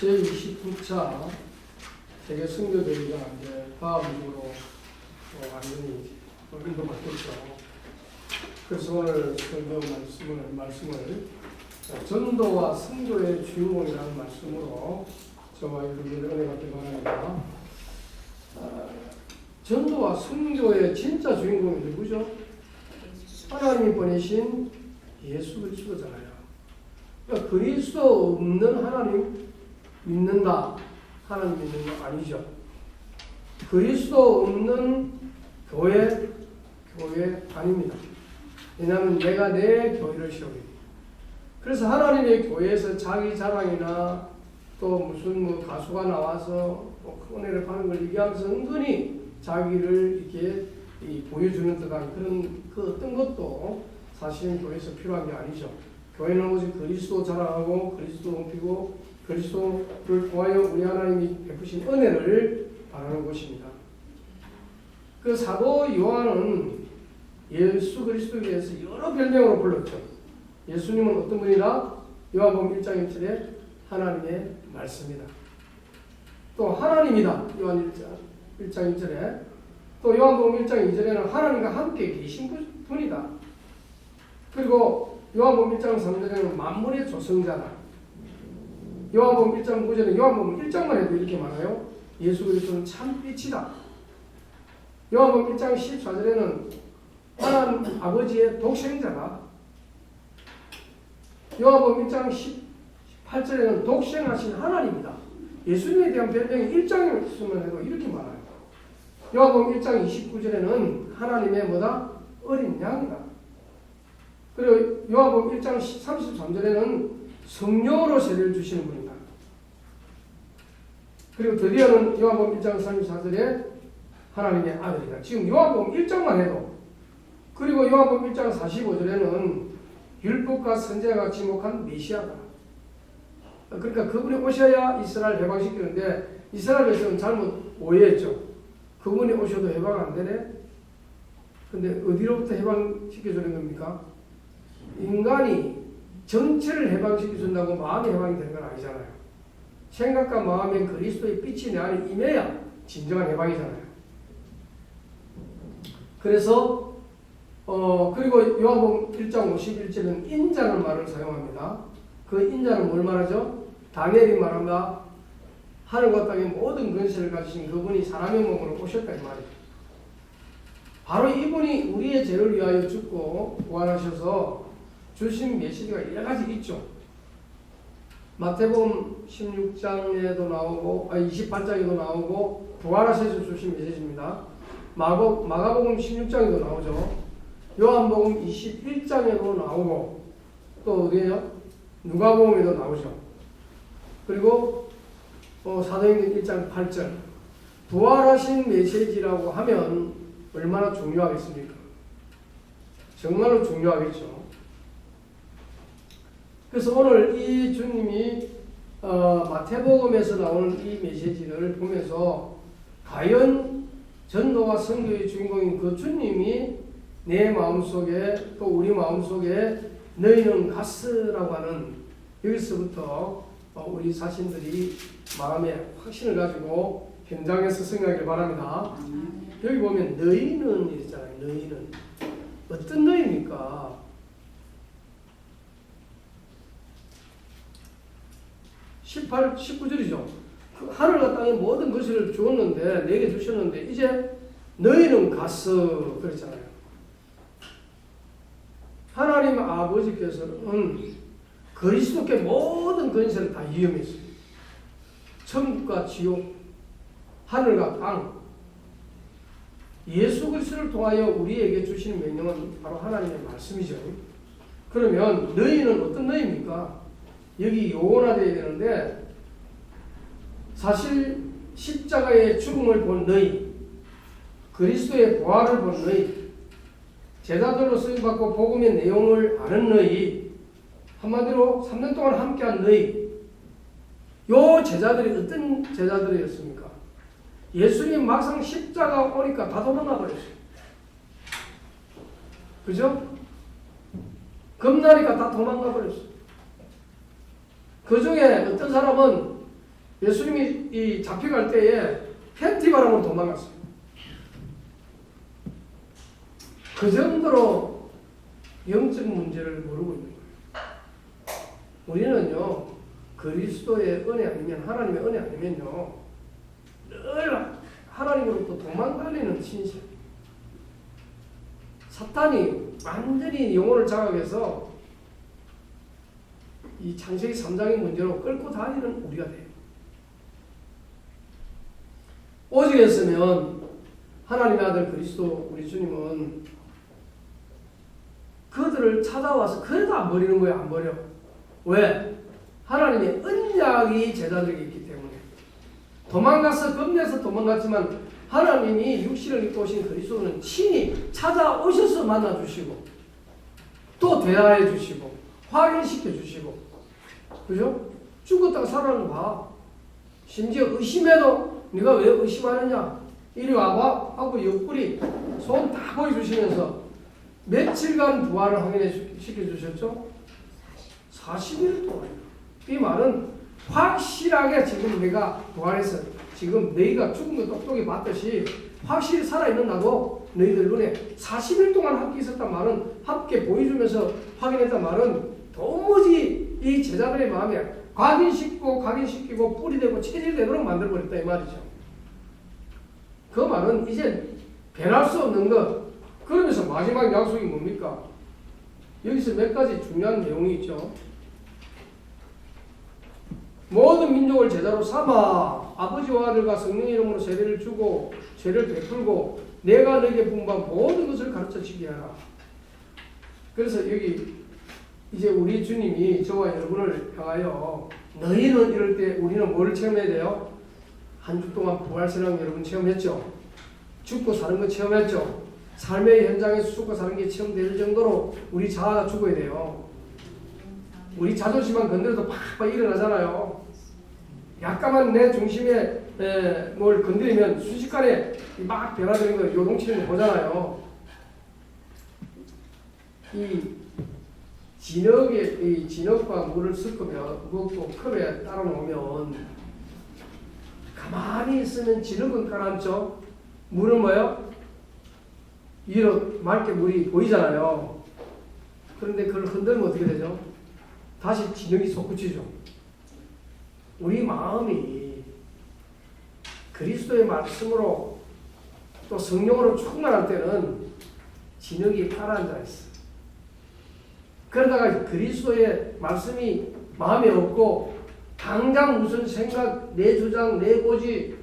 제29차 세계 선교대회가 이제 다음 주로 완전히 인도받겠죠. 그래서 오늘 설교 말씀을 전도와 선교의 주인공이라는 말씀으로 저와 여러분들 은혜 받기 바랍니다. 전도와 선교의 진짜 주인공이 누구죠? 하나님이 보내신 예수 그리스도잖아요. 그러니까 그리스도 없는 하나님 믿는다. 하나님 믿는 거 아니죠. 그리스도 없는 교회 아닙니다. 왜냐하면 내가 내 교회를 세우기. 그래서 하나님의 교회에서 자기 자랑이나 또 무슨 가수가 나와서 큰 은혜를 받는 걸 얘기하면서 은근히 자기를 이렇게 보여주는 듯한 그런 그 어떤 것도 사실은 교회에서 필요한 게 아니죠. 교회는 오직 그리스도 자랑하고 그리스도 높이고 그리스도를 통하여 우리 하나님이 베푸신 은혜를 바라는 곳입니다. 그 사도 요한은 예수 그리스도에 대해서 여러 별명으로 불렀죠. 예수님은 어떤 분이다? 요한복음 1장 1절에 하나님의 말씀이다. 또 하나님이다. 요한 1장 1절에 또 요한복음 1장 2절에는 하나님과 함께 계신 분이다. 그리고 요한복음 1장 3절에는 만물의 조성자다. 요한복음 1장 9절에 요한복음 1장만 해도 이렇게 말해요. 예수 그리스도는 참 빛이다. 요한복음 1장 14절에는 하나님 아버지의 독생자다. 요한복음 1장 18절에는 독생하신 하나님이다. 예수님에 대한 별명이 1장에 있으면 해도 이렇게 말해요. 요한복음 1장 29절에는 하나님의 뭐다? 어린 양이다. 그리고 요한복음 1장 33절에는 성령으로 세례를 주시는 분이다. 그리고 드디어는 요한복음 1장 34절에 하나님의 아들이다. 지금 요한복음 1장만 해도. 그리고 요한복음 1장 45절에는 율법과 선지자가 지목한 메시아다. 그러니까 그분이 오셔야 이스라엘 해방시키는데 이스라엘에서는 잘못 오해했죠. 그분이 오셔도 해방 안 되네? 근데 어디로부터 해방시켜주는 겁니까? 인간이 전체를 해방시켜준다고 마음이 해방이 되는 건 아니잖아요. 생각과 마음에 그리스도의 빛이 내 안에 임해야 진정한 해방이잖아요. 그래서 그리고 요한복음 1장 51절은 인자는 말을 사용합니다. 그 인자는 뭘 말하죠? 다니엘이 말한다. 하늘과 땅의 모든 권세를 가지신 그분이 사람의 몸으로 오셨다 이 말이에요. 바로 이분이 우리의 죄를 위하여 죽고 부활하셔서 주신 메시지가 여러 가지 있죠. 마태복음 16장에도 나오고 28장에도 나오고 부활하셔서 주신 메시지입니다. 마가복음 16장에도 나오죠. 요한복음 21장에도 나오고 또 어디에요? 누가복음에도 나오죠. 그리고 사도행전 1장 8절 부활하신 메시지라고 하면 얼마나 중요하겠습니까? 정말로 중요하겠죠. 그래서 오늘 이 주님이 마태복음에서 나오는 이 메시지를 보면서 과연 전도와 선교의 주인공인 그 주님이 내 마음속에 또 우리 마음속에 너희는 가스라고 하는 여기서부터 우리 자신들이 마음에 확신을 가지고 현장에서 승리하길 바랍니다. 여기 보면 너희는 이랬잖아요. 너희는 어떤 너희입니까? 19절이죠. 그 하늘과 땅의 모든 것을 주었는데 내게 주셨는데 이제 너희는 가스 그랬잖아요. 하나님 아버지께서는 그리스도께 모든 권세를 다 위임했어요. 천국과 지옥, 하늘과 땅. 예수 그리스도를 통하여 우리에게 주시는 명령은 바로 하나님의 말씀이죠. 그러면 너희는 어떤 너희입니까? 여기 요원화되어야 되는데 사실 십자가의 죽음을 본 너희, 그리스도의 부활을 본 너희, 제자들로 쓰임받고 복음의 내용을 아는 너희, 한마디로 3년 동안 함께한 너희, 요 제자들이 어떤 제자들이었습니까? 예수님 막상 십자가 오니까 다 도망가 버렸어요. 그죠? 겁나니까 다 도망가 버렸어요. 그 중에 어떤 사람은 예수님이 이 잡혀갈 때에 펜티바람으로 도망갔어요. 그 정도로 영적 문제를 모르고 있는 거예요. 우리는요, 그리스도의 은혜 아니면, 하나님의 은혜 아니면요, 늘 하나님으로부터 도망다니는 신세. 사탄이 완전히 영혼을 장악해서 이 창세기 3장의 문제로 끌고 다니는 우리가 돼요. 오직했으면 하나님의 아들 그리스도 우리 주님은 그들을 찾아와서 그래도 안 버리는 거예요. 안 버려. 왜? 하나님의 언약이 제자들에게 있기 때문에. 도망가서 겁내서 도망갔지만 하나님이 육신을 입고 오신 그리스도는 친히 찾아오셔서 만나주시고 또 대하해 주시고 확인시켜 주시고, 그죠? 죽었다가 살아나는 거 봐. 심지어 의심해도 네가 왜 의심하느냐, 이리 와봐 하고 옆구리 손 다 보여주시면서 며칠간 부활을 확인시켜 주셨죠? 40일 동안. 이 말은 확실하게 지금 내가 부활해서 지금 너희가 죽은 거 똑똑히 봤듯이 확실히 살아있는다고 너희들 눈에 40일 동안 함께 있었단 말은, 함께 보여주면서 확인했단 말은 도무지 이 제자들의 마음에 각인시키고 뿌리되고 체질되도록 만들어버렸다 이 말이죠. 그 말은 이제 변할 수 없는 것. 그러면서 마지막 약속이 뭡니까? 여기서 몇 가지 중요한 내용이 있죠. 모든 민족을 제자로 삼아 아버지와 아들과 성령의 이름으로 세례를 주고 죄를 베풀고 내가 너에게 분부한 모든 것을 가르쳐 지게 하라. 그래서 여기 이제 우리 주님이 저와 여러분을 향하여 너희는 이럴 때 우리는 뭐를 체험해야 돼요? 한 주 동안 부활신앙 여러분 체험했죠? 죽고 사는 거 체험했죠? 삶의 현장에서 죽고 사는 게 체험될 정도로 우리 자아가 죽어야 돼요. 우리 자존심만 건드려도 팍팍 일어나잖아요. 약간만 내 중심에 뭘 건드리면 순식간에 막 변화되는 거, 요동치는 거 보잖아요. 이 진흙과 물을 섞고 컵에 따라 놓으면 가만히 있으면 진흙은 가라앉죠. 물은 뭐예요? 위로 맑게 물이 보이잖아요. 그런데 그걸 흔들면 어떻게 되죠? 다시 진흙이 솟구치죠. 우리 마음이 그리스도의 말씀으로 또 성령으로 충만할 때는 진흙이 가라앉아 있어. 그러다가 그리스도의 말씀이 마음에 없고 당장 무슨 생각, 내 주장, 내 고집,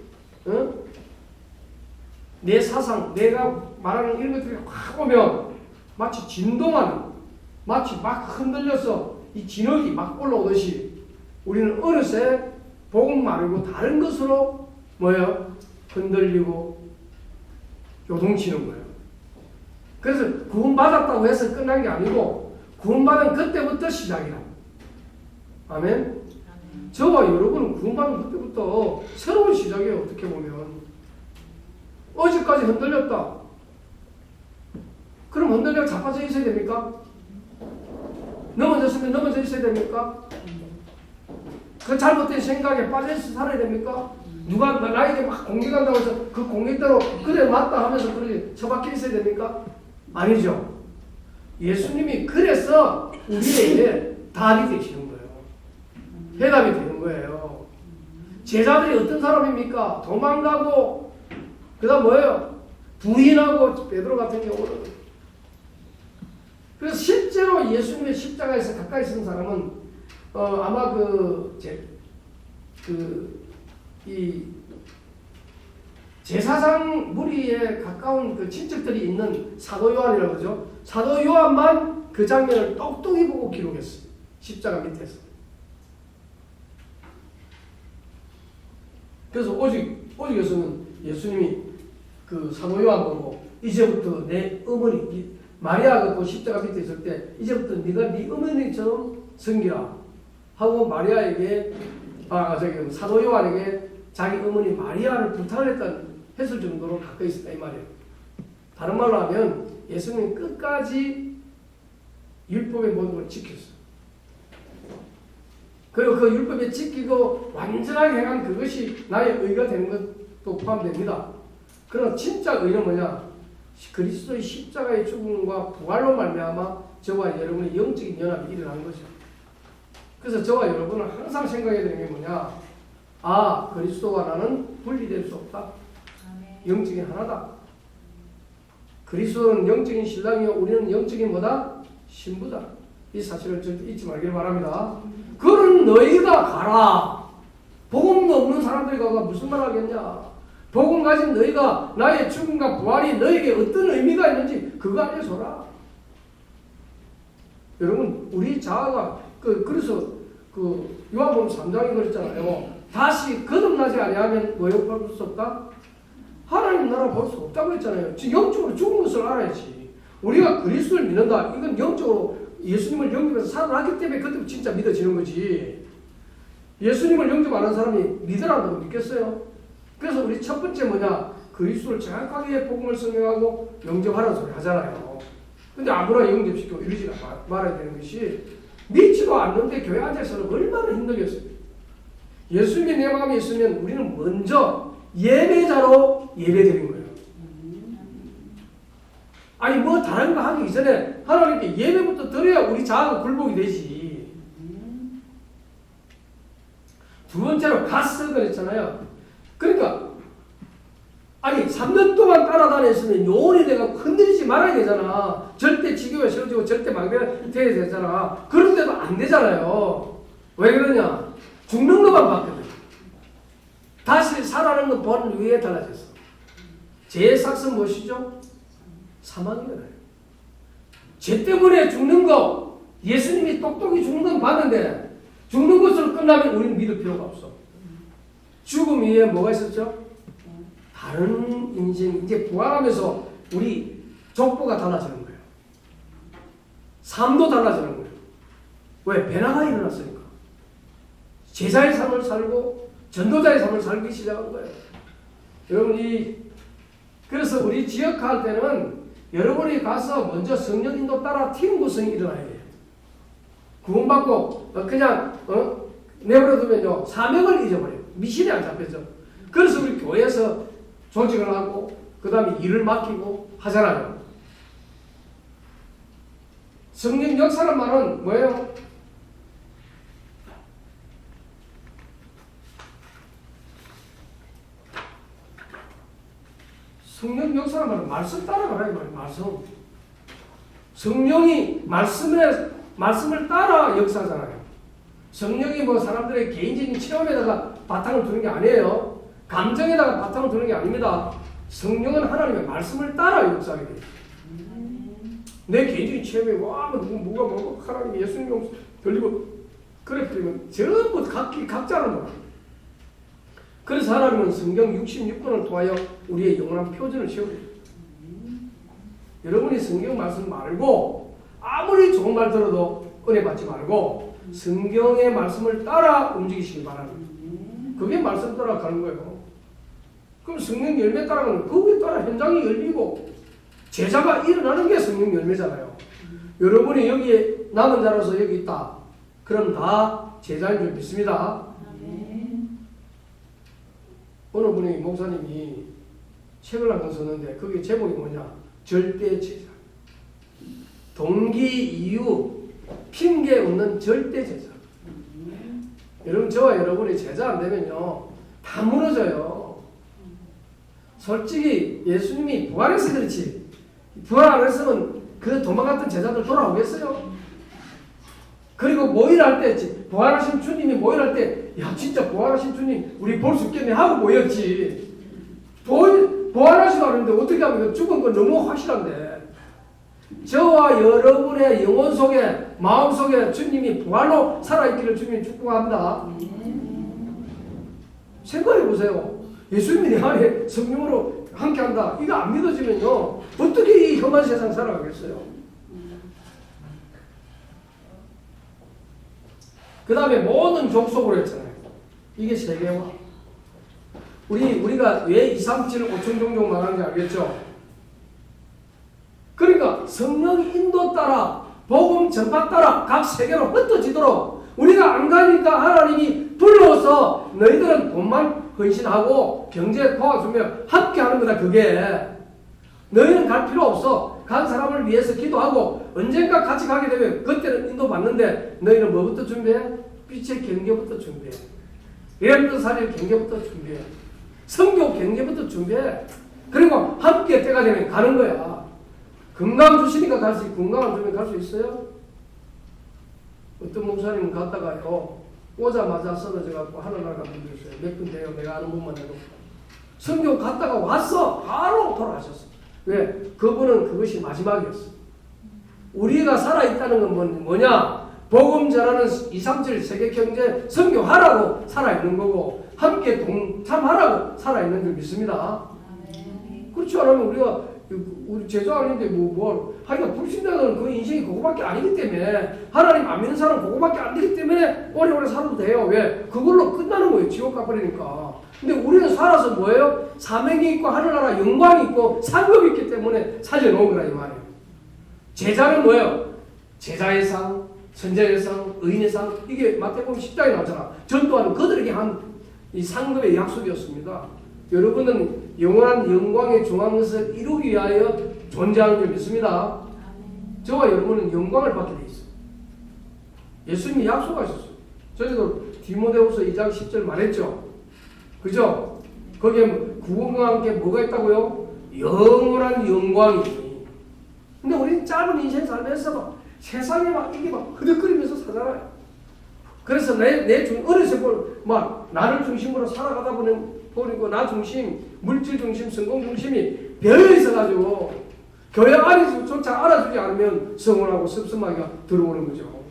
내 사상, 내가 말하는 이런 것들이 확 오면 마치 진동하는, 마치 막 흔들려서 이 진흙이 막 올라오듯이 우리는 어느새 복음 말고 다른 것으로 뭐예요? 흔들리고 요동치는 거예요. 그래서 구원받았다고 해서 끝난 게 아니고 구원받은 그때부터 시작이라. 아멘? 저와 여러분은 구원받은 그때부터 새로운 시작이에요. 어떻게 보면. 어제까지 흔들렸다. 그럼 흔들려 자빠져 있어야 됩니까? 넘어졌으면 넘어져 있어야 됩니까? 그 잘못된 생각에 빠져서 살아야 됩니까? 누가 나에게 막 공격한다고 해서 그 공격대로 그래 맞다 하면서 그렇게 처박혀 있어야 됩니까? 아니죠. 예수님이 그래서 우리에게 답이 되시는 거예요. 해답이 되는 거예요. 제자들이 어떤 사람입니까? 도망가고 그 다음 뭐예요? 부인하고 베드로 같은 경우는. 그래서 실제로 예수님의 십자가에서 가까이 있는 사람은 아마 이 제사장 무리에 가까운 그 친척들이 있는 사도 요한이라고 그러죠. 사도 요한만 그 장면을 똑똑히 보고 기록했어요. 십자가 밑에서. 그래서 오직에서는 예수님이 그 사도 요한 보고 이제부터 내 어머니 마리아가 그 십자가 밑에 있을 때 이제부터 네가 네 어머니처럼 섬기라 하고 마리아에게 사도 요한에게 자기 어머니 마리아를 부탁을 했을 정도로 가까이 있었다 이 말이에요. 다른 말로 하면 예수님은 끝까지 율법의 모든 걸 지켰어요. 그리고 그 율법에 지키고 완전하게 행한 그것이 나의 의가 되는 것도 포함됩니다. 그러나 진짜 의는 뭐냐? 그리스도의 십자가의 죽음과 부활로 말미암아 저와 여러분의 영적인 연합이 일어난 거죠. 그래서 저와 여러분은 항상 생각해야 되는 게 뭐냐? 아, 그리스도와 나는 분리될 수 없다. 영적인 하나다. 그리스도는 영적인 신랑이요 우리는 영적인 뭐다? 신부다. 이 사실을 절대 잊지 말기를 바랍니다. 그런 너희가 가라. 복음도 없는 사람들이 가가 무슨 말 하겠냐? 복음 가진 너희가 나의 죽음과 부활이 너에게 어떤 의미가 있는지 그거 알려줘라. 여러분 우리 자아가 그래서 요한복음 3장에 그랬잖아요. 다시 거듭나지 아니하면 뭐에 볼 수 없다? 하나님 나라 볼 수 없다고 했잖아요. 영적으로 죽은 것을 알아야지. 우리가 그리스도를 믿는다. 이건 영적으로 예수님을 영접해서 살아났기 때문에 그때 진짜 믿어지는 거지. 예수님을 영접 안 한 사람이 믿으라고 믿겠어요? 그래서 우리 첫 번째 뭐냐? 그리스도를 정확하게 복음을 설명하고 영접하라는 소리 하잖아요. 근데 아무나 영접시키고 이러지 말아야 되는 것이 믿지도 않는데 교회 앉아서는 얼마나 힘들겠어요. 예수님이 내 마음에 있으면 우리는 먼저 예배자로 예배드린 거예요. 아니 뭐 다른 거 하기 이전에 하나님께 예배부터 드려야 우리 자아가 굴복이 되지. 두 번째로 가스 그랬잖아요. 그러니까 아니 3년 동안 따라다녔으면 영혼이 내가 흔들리지 말아야 되잖아. 절대 지교에 세워지고 절대 망대가 되어야 되잖아. 그런데도 안 되잖아요. 왜 그러냐? 죽는 것만 봤거든. 다시 살아나는 것 보는 위에 달라졌어. 죄의 삭은 무엇이죠? 사망이잖아요. 죄 때문에 죽는 거 예수님이 똑똑히 죽는 건 봤는데 죽는 것으로 끝나면 우리는 믿을 필요가 없어. 죽음 위에 뭐가 있었죠? 다른 인생, 이제 부활하면서 우리 족보가 달라지는 거예요. 삶도 달라지는 거예요. 왜? 변화가 일어났으니까. 제자의 삶을 살고 전도자의 삶을 살기 시작한 거예요. 여러분 그래서 우리 지역 할 때는 여러분이 가서 먼저 성령 인도 따라 튀는 구성이 일어나야 돼요. 구원받고 그냥 내버려두면요 사명을 잊어버려요. 미신이 안 잡혀져. 그래서 우리 교회에서 조직을 하고 그 다음에 일을 맡기고 하잖아요. 성령 역사란 말은 뭐예요? 성령 역사란 말은 말씀 따라가라 이 말이에요. 말씀. 성령이 말씀을 따라 역사하잖아요. 성령이 뭐 사람들의 개인적인 체험에다가 바탕을 두는 게 아니에요. 감정에다가 바탕을 두는 게 아닙니다. 성령은 하나님의 말씀을 따라 역사하게 돼요. 내 개인적인 체험에 뭐가 하나님 예수님 들리고 그래 버리면 전부 각자는 거야. 그래서 하나님은 성경 66권을 통하여 우리의 영원한 표준을 세워요. 여러분이 성경 말씀 말고 아무리 좋은 말 들어도 은혜 받지 말고 성경의 말씀을 따라 움직이시기 바랍니다. 그게 말씀 따라 가는 거예요. 그럼 성령 열매 따라가는 그거에 따라 현장이 열리고 제자가 일어나는 게 성령 열매잖아요. 여러분이 여기에 남은 자로서 여기 있다. 그럼 다 제자인 줄 믿습니다. 어느 분이 목사님이 책을 한 권 썼는데 그게 제목이 뭐냐? 절대 제자. 동기, 이유, 핑계 없는 절대 제자. 여러분 저와 여러분이 제자 안 되면요 다 무너져요. 솔직히 예수님이 부활해서 그렇지 부활 안 했으면 그 도망갔던 제자들 돌아오겠어요? 그리고 모일할 때 부활하신 주님이 모일할 때 야 진짜 부활하신 주님 우리 볼 수 있겠네 하고 모였지. 부활하시고 하는데 어떻게 하면 죽은 건 너무 확실한데 저와 여러분의 영혼 속에 마음 속에 주님이 부활로 살아있기를 주님이 축복합니다. 생각해 보세요. 예수님이 내 안에 성령으로 함께한다. 이거 안 믿어지면요 어떻게 이 험한 세상 살아가겠어요? 그 다음에 모든 족속으로 했잖아요. 이게 세계화. 우리가 왜 2, 3, 7, 5천 종족 말하는지 알겠죠? 그러니까 성령 인도 따라 복음 전파 따라 각 세계로 흩어지도록 우리가 안 가니까 하나님이 불러서 너희들은 돈만 헌신하고 경제에 도와주며 함께 하는 거다. 그게 너희는 갈 필요 없어. 간 사람을 위해서 기도하고 언젠가 같이 가게 되면 그때는 인도받는데 너희는 뭐부터 준비해? 빛의 경계부터 준비해. 예언도 살릴 경계부터 준비해. 성교 경계부터 준비해. 그리고 함께 때가 되면 가는 거야. 건강 주시니까 갈 수 있고 건강 안 주면 갈 수 있어요? 어떤 목사님은 갔다가요 오자마자 쓰러져갖고 하늘나라 분도 있어요. 몇 분 돼요. 내가 아는 분만 해도. 성교 갔다가 왔어. 바로 돌아가셨어. 왜? 그분은 그것이 마지막이었어. 우리가 살아있다는 건 뭐냐? 복음 전하는 237 세계경제 선교하라고 살아있는 거고 함께 동참하라고 살아있는 줄 믿습니다. 그렇지 않으면 우리 제자 아닌데 하여간 불신자는 그 인생이 그거밖에 아니기 때문에 하나님 안 믿는 사람은 그거밖에 안 되기 때문에 오래오래 살아도 돼요. 왜? 그걸로 끝나는 거예요. 지옥 가버리니까. 근데 우리는 살아서 뭐예요? 사명이 있고 하늘나라 영광이 있고 상급이 있기 때문에 살려놓은 거라 이 말이에요. 제자는 뭐예요? 제자의 상, 선자의 상, 의인의 상. 이게 마태복음 10장에 나오잖아. 전도하는 그들에게 한 이 상급의 약속이었습니다. 여러분은 영원한 영광의 중앙에서 이루기 위하여 존재하는 줄 믿습니다. 저와 여러분은 영광을 받게 돼 있어요. 예수님이 약속하셨어요. 저희도 디모데후서 2장 10절 말했죠. 그죠? 거기에 구원과 함께 뭐가 있다고요? 영원한 영광이. 근데 우리는 짧은 인생 살면서 세상에 이게 흐득거리면서 살잖아요. 그래서 어렸을 때 나를 중심으로 살아가다 보니까 나 중심, 물질 중심, 성공 중심이 배어 있어가지고 교회 안에서조차 알아주지 않으면 서운하고 섭섭하게 들어오는 거죠.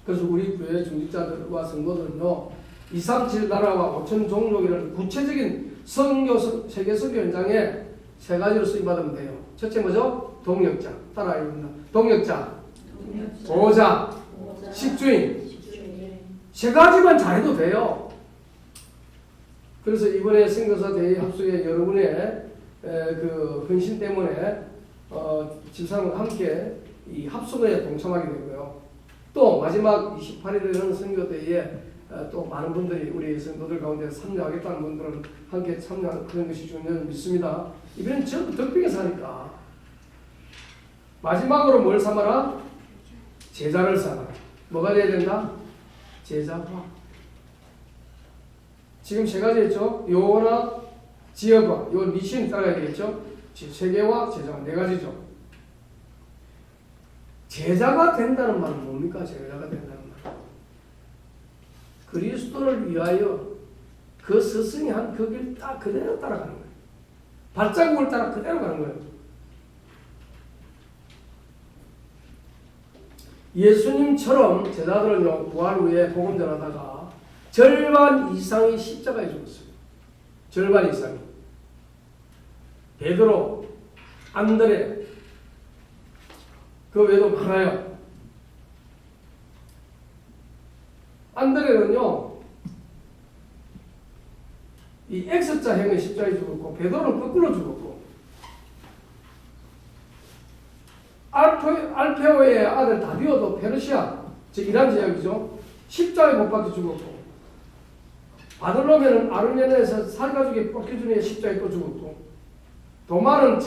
그래서 우리 교회 중직자들과 성도들은요, 237 나라와 5천 종족이라는 구체적인 세계 선교 현장에 세 가지로 쓰임받으면 돼요. 첫째 뭐죠? 동역자. 따라해야 됩니다. 동역자, 보호자, 식주인. 세 가지만 잘해도 돼요. 그래서 이번에 선교사 대회 합숙에 여러분의 그 헌신 때문에 집사람과 함께 이 합숙에 동참하게 되고요. 또 마지막 28일에 하는 선교 대회에 또 많은 분들이 우리 성도들 가운데 참여하겠다는 분들은 함께 참여하는 그런 것이 중요한 믿습니다. 이번엔 전부 덕빙에 사니까 마지막으로 뭘 삼아라? 제자를 삼아라. 뭐가 돼야 된다? 제자화. 지금 세 가지 했죠. 요나 지역화, 요 미션 따라야 되겠죠. 세계화, 제자화 네 가지죠. 제자가 된다는 말은 뭡니까? 제자가 된다는 말. 그리스도를 위하여 그 스승이 한 그 길 딱 그대로 따라가는 거예요. 발자국을 따라 그대로 가는 거예요. 예수님처럼 제자들은요, 부활 후에 복음 전하다가 절반 이상이 십자가에 죽었어요. 절반 이상이. 베드로, 안드레, 그 외에도 많아요. 안드레는요, 이 X자형의 십자가에 죽었고, 베드로는 거꾸로 죽었고, 알페오의 아들 다비오도 페르시아, 즉 이란 지역이죠. 십자가에 못 박혀 죽었고, 바들로메는 아르메니아에서 살가죽에 뽑혀주니 십자가에 또 죽었고, 도마는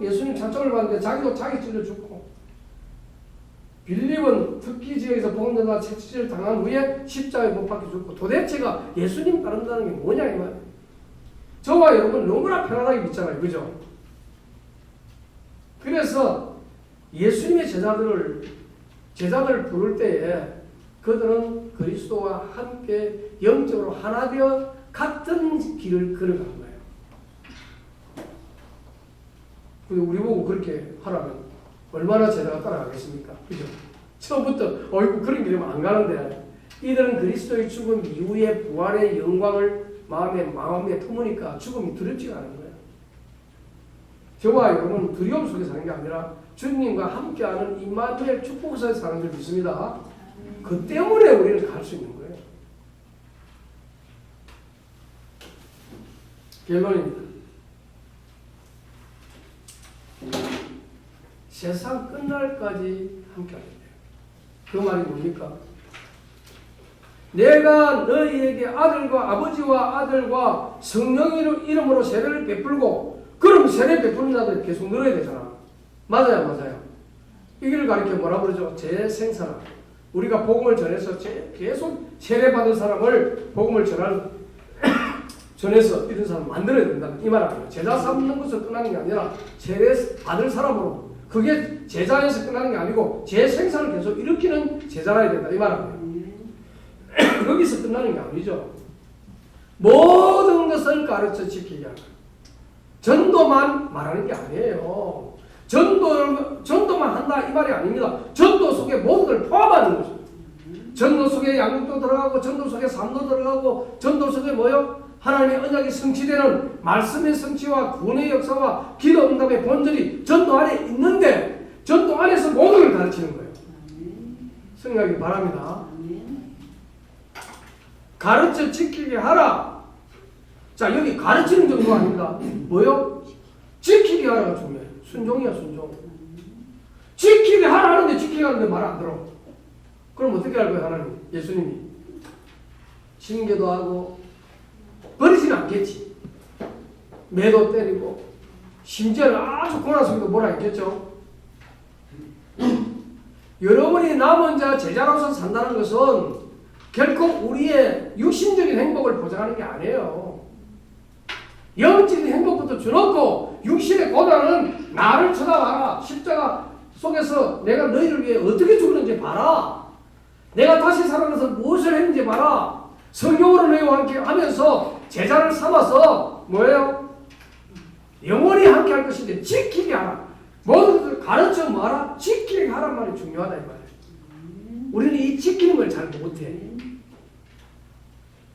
예수님 창장을 받는데 자기도 자기 찔러 죽고, 빌립은 특기 지역에서 복음전하 채찍질을 당한 후에 십자가에 못 박혀 죽고, 도대체가 예수님 따른다는 게 뭐냐 이 말이에요. 저와 여러분 너무나 편안하게 믿잖아요. 그죠? 그래서 예수님의 제자들을 부를 때에 그들은 그리스도와 함께 영적으로 하나 되어 같은 길을 걸어가는 거예요. 근데 우리 보고 그렇게 하라면 얼마나 제자가 따라가겠습니까? 그죠? 처음부터 그런 길이면 안 가는데, 이들은 그리스도의 죽음 이후에 부활의 영광을 마음에 품으니까 죽음이 두렵지가 않은 거예요. 저와 여러분은 두려움 속에 사는 게 아니라 주님과 함께하는 임마누엘 축복 속에 사는 줄 믿습니다. 그 때문에 우리는 갈 수 있는 거예요. 결론입니다. 세상 끝날까지 함께 하겠대요. 그 말이 뭡니까? 내가 너희에게 아들과 아버지와 아들과 성령의 이름으로 세례를 베풀고, 그럼 세례 베푸는 자들 계속 늘어야 되잖아. 맞아요, 맞아요. 이걸 가르쳐 뭐라 그러죠? 재생산화. 우리가 복음을 전해서 계속 세례받은 사람을 복음을 전해서 이런 사람 만들어야 된다는 이 말 아니에요. 제자 삼는 것을 끝나는 게 아니라 세례 받을 사람으로, 그게 제자에서 끝나는 게 아니고 재생산을 계속 일으키는 제자라야 된다 이 말 아니에요. 거기서 끝나는 게 아니죠. 모든 것을 가르쳐 지키게 하라. 전도만 말하는 게 아니에요. 전도만 한다 이 말이 아닙니다. 전도 속에 모든 걸 포함하는 거죠. 전도 속에 양육도 들어가고, 전도 속에 삶도 들어가고, 전도 속에 뭐요? 하나님의 언약이 성취되는 말씀의 성취와 구원의 역사와 기도 응답의 본질이 전도 안에 있는데, 전도 안에서 모든 걸 가르치는 거예요. 생각이 바랍니다. 가르쳐 지키게 하라. 자, 여기 가르치는 정도가 아닙니다. 뭐요? 지키게 하라가 중요해요. 순종이야, 순종. 지키게 하라 하는데 지키게 하는데 말 안 들어. 그럼 어떻게 할 거예요, 하나님? 예수님이. 징계도 하고, 버리지는 않겠지. 매도 때리고, 심지어는 아주 고난 속에도 뭐라 했겠죠? 여러분이 남은 자 제자로서 산다는 것은 결코 우리의 육신적인 행복을 보장하는 게 아니에요. 영적인 행복부터 주놓고 육신의 고난은 나를 쳐다봐라. 십자가 속에서 내가 너희를 위해 어떻게 죽었는지 봐라. 내가 다시 살아나서 무엇을 했는지 봐라. 성경으로 너희와 함께 하면서 제자를 삼아서 뭐예요? 영원히 함께 할 것인데 지키게 하라. 모든 것을 가르쳐 마라. 지키게 하란 말이 중요하다 이 말이에요. 우리는 이 지키는 걸 잘 못해.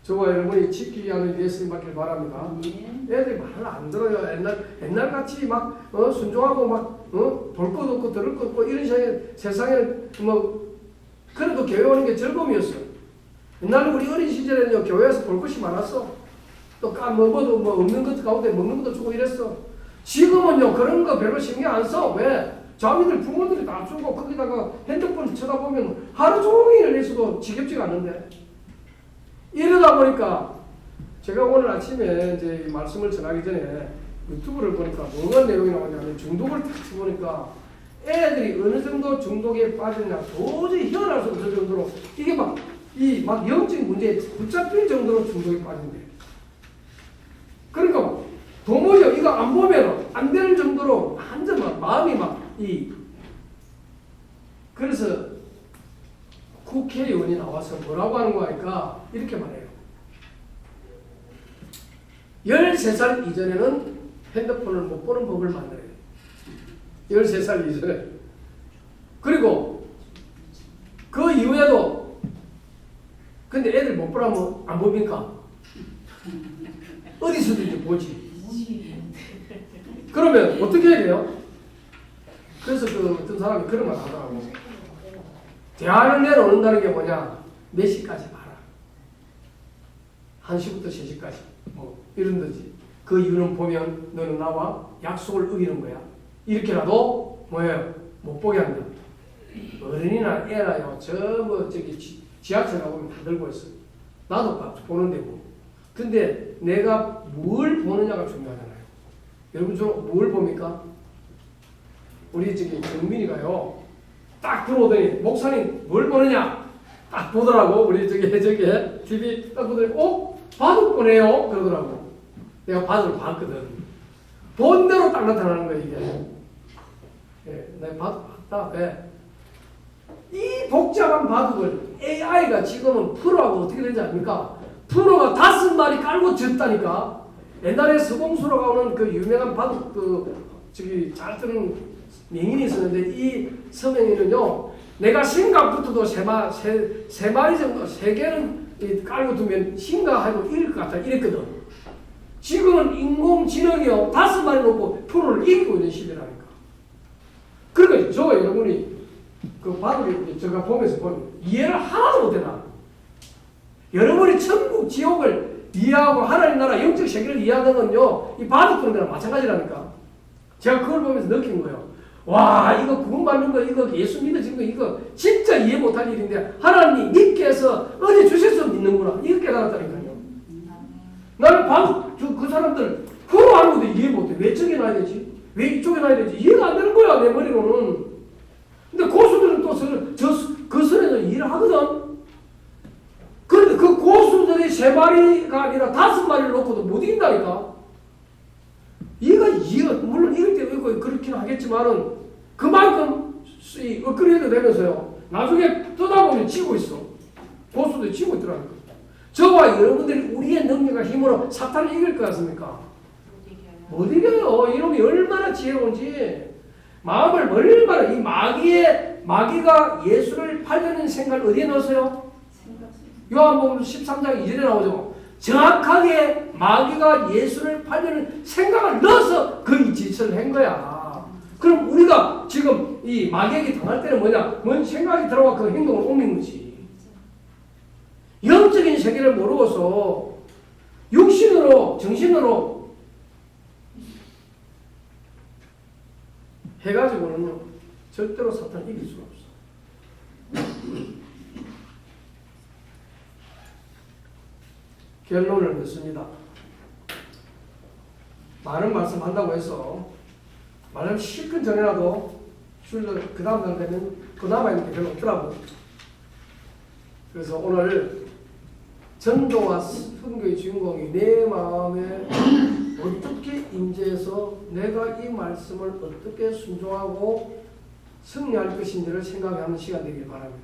저와 여러분이 지키게 하는 예수님 받길 바랍니다. 애들이 말을 안 들어요. 옛날 같이 막 순종하고 막 볼 것 없고 들을 것 없고 이런 세상에는 뭐 그래도 교회 오는 게 즐거움이었어. 옛날에 우리 어린 시절에는 교회에서 볼 것이 많았어. 또 까먹어도 뭐 없는 것 가운데 먹는 것도 주고 이랬어. 지금은요 그런 거 별로 신경 안 써. 왜? 자기들 부모들이 다 주고 거기다가 핸드폰 쳐다보면 하루 종일 있어도 지겹지가 않는데. 이러다 보니까 제가 오늘 아침에 이제 말씀을 전하기 전에 유튜브를 보니까 뭐가 내용이 나오냐면 중독을 딱 쳐보니까 애들이 어느 정도 중독에 빠졌냐 도저히 희한할 수 없을 정도로 이게 막 영적인 문제에 붙잡힐 정도로 중독에 빠진대. 그러니까 도무지 이거 안 보면 안 되는 정도로 완전 막 마음이 그래서 국회의원이 나와서 뭐라고 하는 거 하니까 이렇게 말해요. 13살 이전에는 핸드폰을 못 보는 법을 만들어요. 13살 이전에. 그리고 그 이후에도 근데 애들 못 보라면 안 봅니까? 어디서든지 보지. 그러면 어떻게 해야 돼요? 그래서 그 어떤 사람이 그런 말 하더라고. 대안을 내려놓는다는 게 뭐냐? 몇 시까지 봐라. 1시부터 3시까지. 뭐 이런 거지. 그 이유는 보면 너는 나와 약속을 어기는 거야. 이렇게라도 뭐예요? 못 보게 한다. 어른이나 애나요. 지하철 가보면 다 들고 있어. 나도 보는데 뭐. 근데 내가 뭘 보느냐가 중요하잖아요. 여러분 뭘 봅니까? 우리 정민이가요. 딱 들어오더니 목사님 뭘 보느냐? 딱 보더라고. 우리 TV 딱 보더니 바둑 보네요. 그러더라고. 내가 바둑을 봤거든. 본 대로 딱 나타나는 거야 이게. 예, 내가 바둑 봤다. 왜? 이 복잡한 바둑을 AI가 지금은 프로하고 어떻게 되는지 아닙니까? 프로가 5마리 깔고 졌다니까. 옛날에 서공수로가 오는 그 유명한 바둑 잘 뜨는 명인이 있었는데 이 서명인은요 내가 생각부터도 세 마리 정도 3개는 깔고 두면 생각하고 이길 것 같다 이랬거든. 지금은 인공지능이요 5마리 놓고 프로를 이기고 있는 시대라니까. 그러니까 저와 여러분이 그 바둑을 제가 보면서 보면 이해를 하나도 못해나. 여러분이 천국 지옥을 이해하고 하나님 나라 영적 세계를 이해하는 건요 이 바둑 보는 거랑 마찬가지라니까. 제가 그걸 보면서 느낀 거예요. 와 이거 구원받는 거 이거 예수 믿어진 거 이거 진짜 이해 못할 일인데 하나님 믿게 해서 어디 주셔서 믿는구나 이렇게 깨달았다니까요. 나는 그 사람들 그거 하는 것도 이해 못해. 왜 저기 놔야 되지? 왜 이쪽에 놔야 되지? 이해가 안 되는 거야 내 머리로는. 근데 고수들은 또 그 선에서 일을 하거든. 그런데 그 고수들이 3마리가 아니라 5마리를 놓고도 못 이긴다니까. 이해가 물론 이럴 때 그렇긴 하겠지만은 그만큼 업그레이드 되면서요. 나중에 떠다보면 지고 있어. 고수들이 지고 있더라니까. 저와 여러분들이 우리의 능력과 힘으로 사탄을 이길 것 같습니까? 못 이겨요. 이놈이 얼마나 지혜로운지. 마음을 얼마나 이 마귀가 예수를 팔려는 생각을 어디에 넣었어요? 요한복음 13장 2절에 나오죠. 정확하게 마귀가 예수를 팔려는 생각을 넣어서 그 짓을 한 거야. 그럼 우리가 지금 이 마귀에게 당할 때는 뭐냐? 뭔 생각이 들어와 그 행동을 옮긴 거지. 영적인 세계를 모르고서 육신으로 정신으로 해가지고는요 절대로 사탄 이길 수가 없어. 결론을 맺습니다. 많은 말씀한다고 해서 말씀 실컷 전해놔도 그 다음날 되면 그 남아있는 게 별로 없더라고. 그래서 오늘 전도와 선교의 주인공이 내 마음에 어떻게 임재해서 내가 이 말씀을 어떻게 순종하고 승리할 것인지를 생각하는 시간 되길 바랍니다.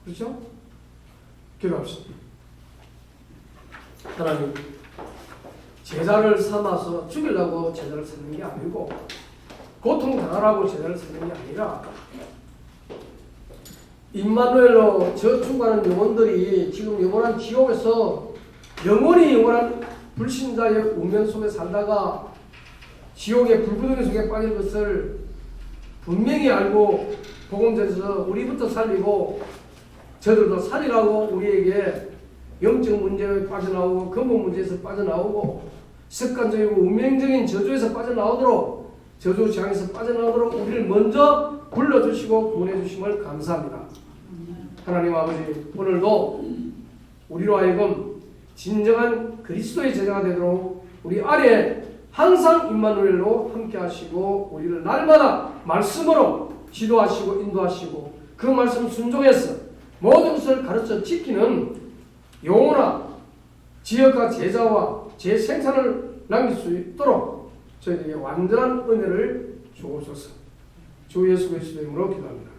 그렇죠? 기도합시다. 하나님, 제자를 삼아서 죽이려고 제자를 삼는 게 아니고 고통당하라고 제자를 삼는 게 아니라 임마누엘로 저축하는 영혼들이 지금 영원한 지옥에서 영원히 영원한 불신자의 운명 속에 살다가 지옥의 불구덩이 속에 빠질 것을 분명히 알고 복음전에서 우리부터 살리고 저들도 살리라고 우리에게 영적 문제에 빠져나오고 근본 문제에서 빠져나오고 습관적이고 운명적인 저주에서 빠져나오도록 저주 장에서 빠져나오도록 우리를 먼저 불러주시고 구원해 주심을 감사합니다. 하나님 아버지, 오늘도 우리로 하여금 진정한 그리스도의 제자가 되도록 우리 안에 항상 임마누엘로 함께 하시고 우리를 날마다 말씀으로 지도하시고 인도하시고 그 말씀 순종해서 모든 것을 가르쳐 지키는 영혼아 지역과 제자와 제 생산을 남길 수 있도록 저희에게 완전한 은혜를 주옵소서. 주 예수 그리스도의 이름으로 기도합니다.